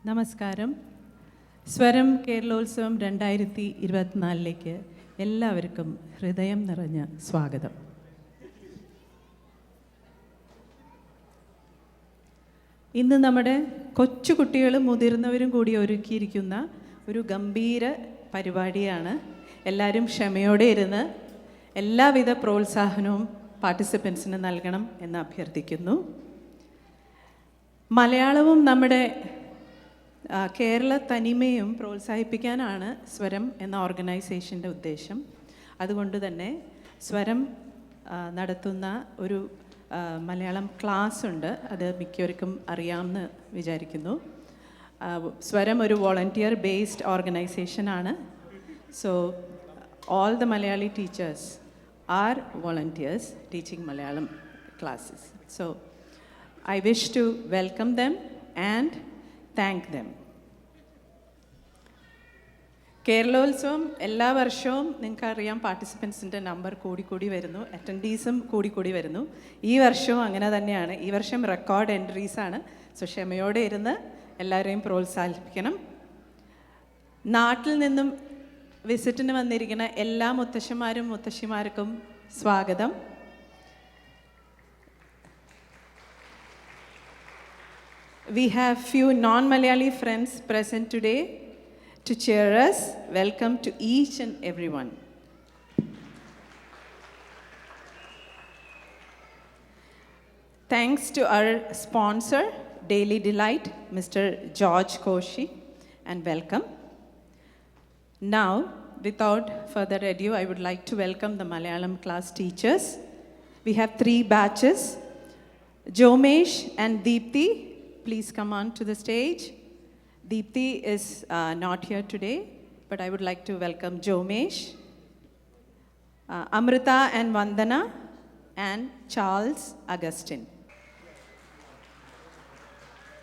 നമസ്കാരം. സ്വരം കേരളോത്സവം 2024 എല്ലാവർക്കും ഹൃദയം നിറഞ്ഞ സ്വാഗതം. ഇന്ന് നമ്മുടെ കൊച്ചുകുട്ടികളും മുതിർന്നവരും കൂടി ഒരുക്കിയിരിക്കുന്ന ഒരു ഗംഭീര പരിപാടിയാണ്. എല്ലാവരും ക്ഷമയോടെ ഇരുന്ന് എല്ലാവിധ പ്രോത്സാഹനവും പാർട്ടിസിപ്പൻസിന് നൽകണം എന്ന് അഭ്യർത്ഥിക്കുന്നു. മലയാളവും നമ്മുടെ കേരള തനിമയും പ്രോത്സാഹിപ്പിക്കാനാണ് സ്വരം എന്ന ഓർഗനൈസേഷൻ്റെ ഉദ്ദേശം. അതുകൊണ്ട് തന്നെ സ്വരം നടത്തുന്ന ഒരു മലയാളം ക്ലാസ് ഉണ്ട്. അത് മിക്കവർക്കും അറിയാമെന്ന് വിചാരിക്കുന്നു. സ്വരം ഒരു വോളണ്ടിയർ ബേസ്ഡ് ഓർഗനൈസേഷനാണ്. So all the Malayali teachers are volunteers teaching Malayalam classes. So I wish to welcome them and thank them. കേരളോത്സവം എല്ലാ വർഷവും നിങ്ങൾക്കറിയാം, പാർട്ടിസിപ്പൻസിൻ്റെ നമ്പർ കൂടിക്കൂടി വരുന്നു, അറ്റൻഡീസും കൂടിക്കൂടി വരുന്നു. ഈ വർഷവും അങ്ങനെ തന്നെയാണ്. ഈ വർഷം റെക്കോർഡ് എൻട്രീസാണ്. സോ ക്ഷമയോടെ ഇരുന്ന് എല്ലാവരെയും പ്രോത്സാഹിപ്പിക്കണം. നാട്ടിൽ നിന്നും വിസിറ്റിന് വന്നിരിക്കുന്ന എല്ലാ മുത്തശ്ശന്മാരും മുത്തശ്ശിമാർക്കും സ്വാഗതം. We have few non-Malayali friends present today to cheer us. Welcome to each and everyone. Thanks to our sponsor, Daily Delight, Mr. George Koshi, and welcome. Now, without further ado, I would like to welcome the Malayalam class teachers. We have 3 batches. Jomesh and Deepthi, please come on to the stage. Deepthi is not here today, but I would like to welcome Jomesh, Amrita and Vandana, and Charles Augustine.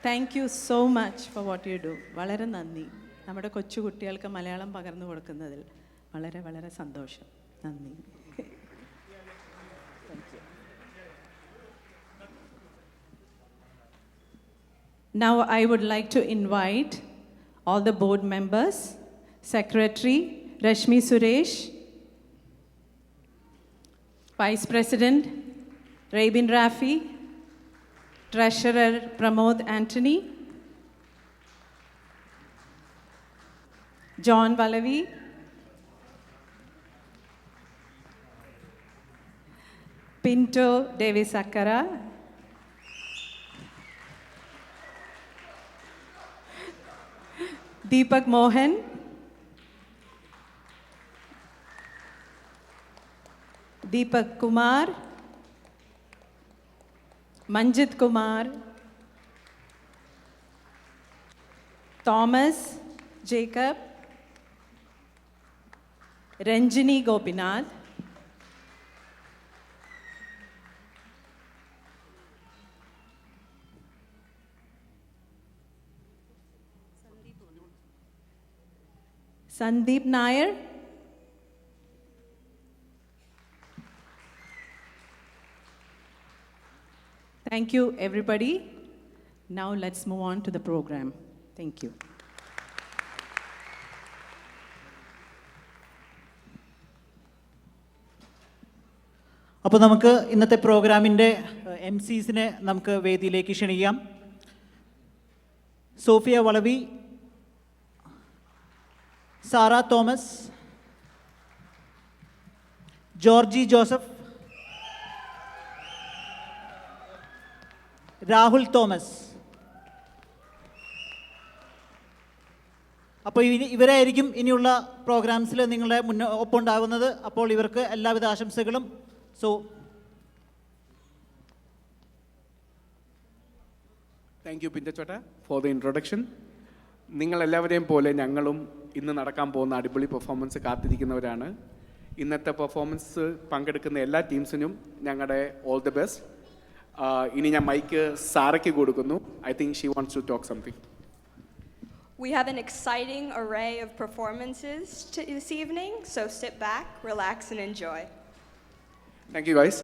Thank you so much for what you do. വളരെ നന്ദി. നമ്മുടെ കൊച്ചു കുട്ടികൾക്ക് മലയാളം പകർന്നു കൊടുക്കുന്നതിൽ വളരെ വളരെ സന്തോഷം. നന്ദി. Now I would like to invite all the board members, Secretary Rashmi Suresh, Vice President Rabin Rafi, Treasurer Pramod Anthony, John Valavi, Pinto Davis Akkara, Deepak Mohan, Deepak Kumar, Manjit Kumar, Thomas Jacob, Ranjini Gopinath, Sandeep Nair, thank you everybody. Now let's move on to the program. Thank you. അപ്പോൾ നമുക്ക് ഇന്നത്തെ പ്രോഗ്രാമിൻ്റെ MCസിനെ നമുക്ക് വേദിയിലേക്ക് ക്ഷണിക്കാം. Sophia Valavi, Sara Thomas, Georgie Joseph, Rahul Thomas. അപ്പോൾ ഇവരായിരിക്കും ഇനിയുള്ള പ്രോഗ്രാംസിൽ നിങ്ങളുടെ ഒപ്പമുണ്ടാകുന്നത്. അപ്പോൾ ഇവർക്ക് എല്ലാവിധ ആശംസകളും. സോ താങ്ക് യു പിന്തച്ചോട്ട ഫോർ ദ ഇൻട്രൊഡക്ഷൻ. നിങ്ങളെല്ലാവരെയും പോലെ ഞങ്ങളും ഇന്ന് നടക്കാൻ പോകുന്ന അടിപൊളി പെർഫോമൻസ് കാത്തിരിക്കുന്നവരാണ്. ഇന്നത്തെ പെർഫോമൻസ് പങ്കെടുക്കുന്ന എല്ലാ ടീംസിനും ഞങ്ങളുടെ ഓൾ ദി ബെസ്റ്റ്. ഇനി ഞാൻ മൈക്ക് സാറയ്ക്ക് കൊടുക്കുന്നു. I think she wants to talk something. We have an exciting array of performances this evening, so sit back, relax, and enjoy. Thank you guys.